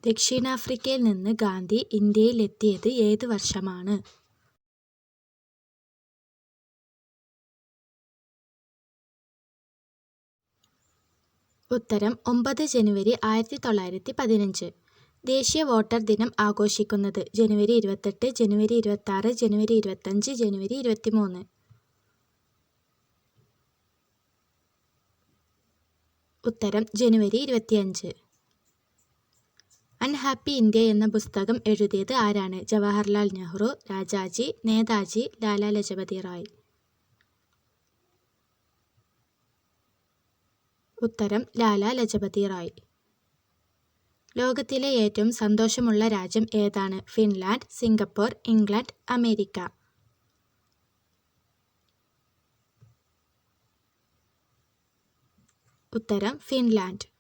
ദക്ഷിണാഫ്രിക്കയിൽ നിന്ന് ഗാന്ധി ഇന്ത്യയിലെത്തിയത് ഏത് വർഷമാണ്? ഉത്തരം 9 ജനുവരി 1915. ദേശീയ വോട്ടർ ദിനം ആഘോഷിക്കുന്നത് ജനുവരി 28, ജനുവരി 26, ജനുവരി 25, ജനുവരി 23. ഉത്തരം ജനുവരി 25. അൺഹാപ്പി ഇന്ത്യ എന്ന പുസ്തകം എഴുതിയത് ആരാണ്? ജവഹർലാൽ നെഹ്റു, രാജാജി, നേതാജി, ലാലാ ലജപതി റായ്. ഉത്തരം ലാലാ ലജപതി റായ്. ലോകത്തിലെ ഏറ്റവും സന്തോഷമുള്ള രാജ്യം ഏതാണ്? Finland, Singapore, England, America. ഉത്തരം ഫിൻലാൻഡ്.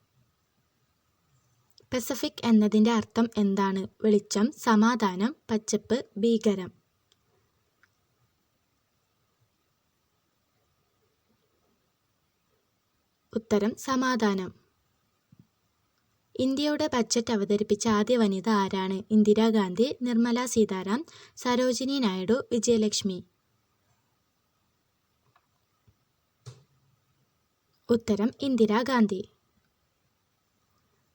പസഫിക് എന്നതിൻ്റെ അർത്ഥം എന്താണ്? വെളിച്ചം, സമാധാനം, പച്ചപ്പ്, ഭീകരം. ഉത്തരം സമാധാനം. ഇന്ത്യയുടെ ബജറ്റ് അവതരിപ്പിച്ച ആദ്യ വനിത ആരാണ്? ഇന്ദിരാഗാന്ധി, നിർമ്മല സീതാരാം, സരോജിനി നായിഡു, വിജയലക്ഷ്മി. ഉത്തരം ഇന്ദിരാഗാന്ധി.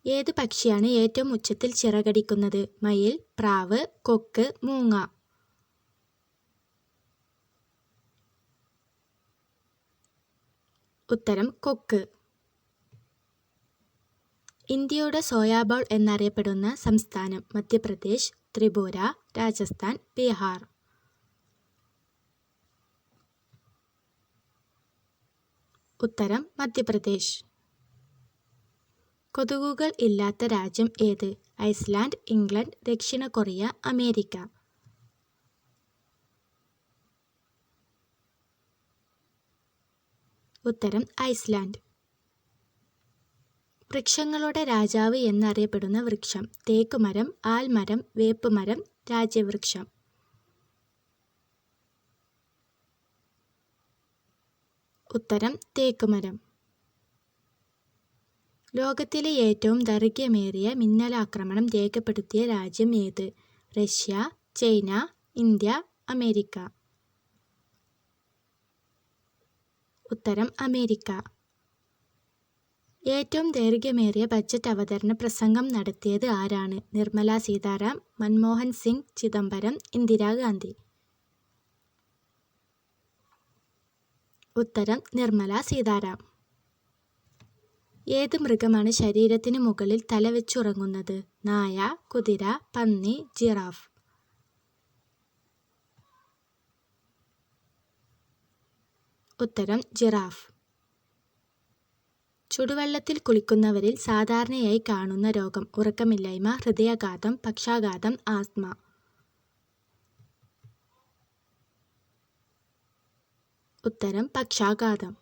ഏത് പക്ഷിയാണ് ഏറ്റവും ഉച്ചത്തിൽ ചിറകടിക്കുന്നത്? മയിൽ, പ്രാവ്, കൊക്ക്, മൂങ്ങ. ഉത്തരം കൊക്ക്. ഇന്ത്യയുടെ സോയാ ബോൾ എന്നറിയപ്പെടുന്ന സംസ്ഥാനം? മധ്യപ്രദേശ്, ത്രിപുര, രാജസ്ഥാൻ, ബീഹാർ. ഉത്തരം മധ്യപ്രദേശ്. കൊതുകുകൾ ഇല്ലാത്ത രാജ്യം ഏത്? ഐസ്ലാൻഡ്, ഇംഗ്ലണ്ട്, ദക്ഷിണ കൊറിയ, അമേരിക്ക. ഉത്തരം ഐസ്ലാൻഡ്. വൃക്ഷങ്ങളുടെ രാജാവ് എന്നറിയപ്പെടുന്ന വൃക്ഷം? തേക്കുമരം, ആൽമരം, വേപ്പുമരം, രാജ്യവൃക്ഷം. ഉത്തരം തേക്കുമരം. ലോകത്തിലെ ഏറ്റവും ദൈർഘ്യമേറിയ മിന്നലാക്രമണം രേഖപ്പെടുത്തിയ രാജ്യം ഏത്? Russia, China, India, America. ഉത്തരം അമേരിക്ക. ഏറ്റവും ദൈർഘ്യമേറിയ ബജറ്റ് അവതരണ പ്രസംഗം നടത്തിയത് ആരാണ്? നിർമ്മല സീതാരാം, മൻമോഹൻ സിംഗ്, ചിദംബരം, ഇന്ദിരാഗാന്ധി. ഉത്തരം നിർമ്മല സീതാരാം. ഏത് മൃഗമാണ് ശരീരത്തിന് മുകളിൽ തലവെച്ചുറങ്ങുന്നത്? നായ, കുതിര, പന്നി, ജിറാഫ്. ഉത്തരം ജിറാഫ്. ചുടുവെള്ളത്തിൽ കുളിക്കുന്നവരിൽ സാധാരണയായി കാണുന്ന രോഗം? ഉറക്കമില്ലായ്മ, ഹൃദയാഘാതം, പക്ഷാഘാതം, ആസ്മ. ഉത്തരം പക്ഷാഘാതം.